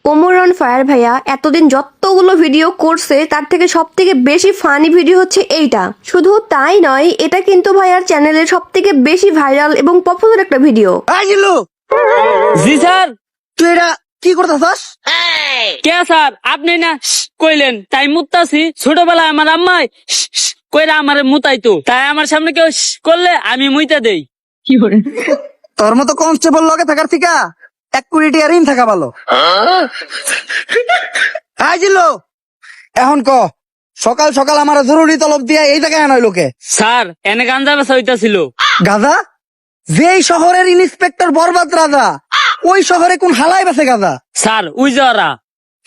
Omar on fire ভাইয়া এতদিন যতগুলো ভিডিও করছে তার থেকে সব থেকে বেশি ফানি ভিডিও হচ্ছে এইটা। শুধু তাই নয়, এটা কিন্তু ভাইয়ার চ্যানেলের সব থেকে বেশি ভাইরাল এবং পপুলার একটা ভিডিও। জি স্যার। তুই এটা কি করতেছস? কে স্যার আপনি না কইলেন তাই মুতাছি। ছোটবেলায় আমার আম্মাই কইরা আমার মুতাইতো, তাই আমার সামনে কেউ করলে আমি মুইতা দেই। তোর মতো কনস্টেবল লগে থাকার থেকে 1 কোটি টাকা ঋণ থাকা ভালো। জিল্লু, এখন ক সকাল সকাল আমার জরুরি তলব দিয়া এই জায়গায় আনাই লোকে। স্যার এনে গাঞ্জা বেচা হইতাছিল। গাদা? যেই শহরের ইন্সপেক্টর বরবাদ রাজা, ওই শহরে কোন হালাই বেছে গাদা? স্যার উই যারা।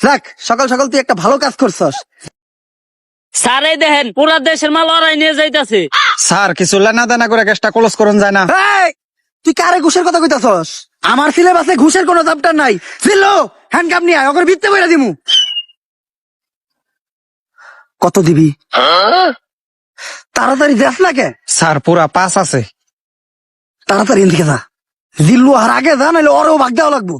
যাক, সকাল সকাল তুই একটা ভালো কাজ করছস। স্যার এই দেখেন পুরা দেশের মাল ওরাই নিয়ে যাইতাছে। স্যার কিছু লেনা দেনা করে গ্যাসটা ক্লোজ করুন যায় না? এই, তুই কারে ঘুষের কথা কইতাছস? আমার সিলেবাসে ঘুষের কোনো চ্যাপ্টার নাই। জিল্লু, হ্যান্ডকাপ নিয়ে আয়, ওকে ভিত্তে বইরা দিমু। কত দিবি? তাড়াতাড়ি যাস না কে? স্যার পুরা 5 আছে। তাড়াতাড়ি এদিকে যা। জিল্লু আর আগে যা, নাহলে ওরও ভাগ দেওয়া লাগবো।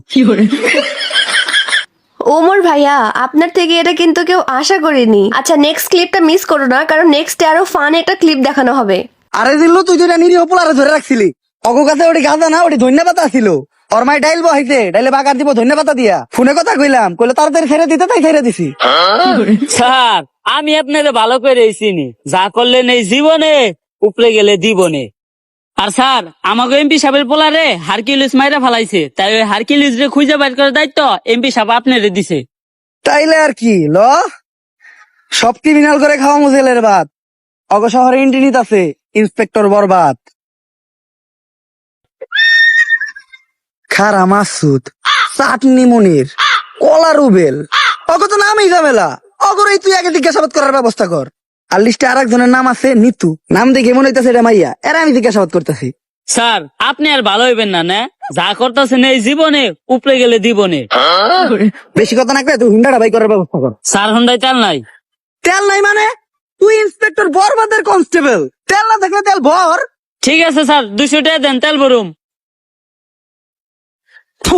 ওমর ভাইয়া, আপনার থেকে এটা কিন্তু কেউ আশা করেনি। আচ্ছা, নেক্সট ক্লিপটা মিস করো না, কারণ নেক্সটে আরো ফান একটা ক্লিপ দেখানো হবে। আরে জিল্লু, তুই তো এটা নিরীহ পোলারে ধরে রাখছিলি। অগো কাছে ওটি গাঁজা না, ওটি ধন্যা পাতা ছিল। ওর মাই ডাইল বহাইছে, ডাইলে বাগার দিব ধন্যা পাতা দিয়া। ফোনে কথা কইলাম, কইলে তাড়াতাড়ি ছেড়ে দিতে, তাই ছেড়ে দিছি। স্যার আমি আপনাদের ভালো করে চিনি, যা করলেন এই জীবনে উপরে গেলে দিবনে। আর স্যার আমাকে এমপি সাহেবের পোলারে হারকিউলিস মাইরা ফালাইছে, তাই ওই হারকিউলিস রে খুঁজে বাইর করার দায়িত্ব এমপি সাহেব আপনারে দিছে। তাইলে আর কি ল, সব ক্রিমিনাল করে খাওয়া মুজেলের ভাত। অগ শহরে ইন্টিনিত আছে ইন্সপেক্টর বরবাদ। খারা মাসুদ, চাটনি মনির, কলা রুবেল, অগ তো নামই ঝামেলা। অগরই তুই আগে জিজ্ঞাসাবাদ করার ব্যবস্থা কর। আর লিস্টে আর একজনের নাম আছে নিতু, নাম দেখে মনে হইতেছে এটা মাইয়া। এরা আমি জিজ্ঞাসাবাদ করতেছি। স্যার আপনি আর ভালো হইবেন না, না যা করতেছেন এই জীবনে উপরে গেলে দিবনে। বেশি কথা না কয়ে তুই হুন্ডাটা বাই করার ব্যবস্থা কর। স্যার হন্ডাই তেল নাই। তেল নাই মানে? তুই ইন্সপেক্টর বরবাদের কনস্টেবল, তেল না থাকলে তেল ভর। ঠিক আছে স্যার 200 টাকা দেন, তেল ভরুম। থু,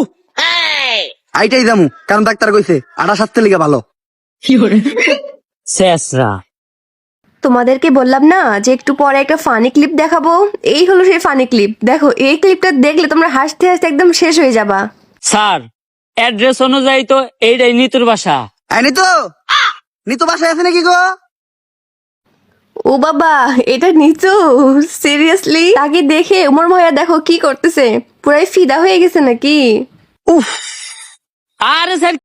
আইটাই যামু, কারণ ডাক্তার কইছে আটা স্বাস্থ্যের লিগে ভালো। শেষরা তোমাদেরকে বললাম না যে একটু পরে একটা ফানি ক্লিপ দেখাবো। এই হলো সেই ফানি ক্লিপ। দেখো, এই ক্লিপটা দেখলে তোমরা হাসতে হাসতে একদম শেষ হয়ে যাবা। স্যার অ্যাড্রেস অনুযায়ী তো এইটাই নিতুর বাসা। নিতু, নিতু বাসায় আছে নাকি গো? ও বাবা, এটা নিচু? সিরিয়াসলি? তাকে দেখে উমর ভাইয়া দেখো কি করতেছে, পুরাই ফিদা হয়ে গেছে নাকি? উফ, আরে স্যার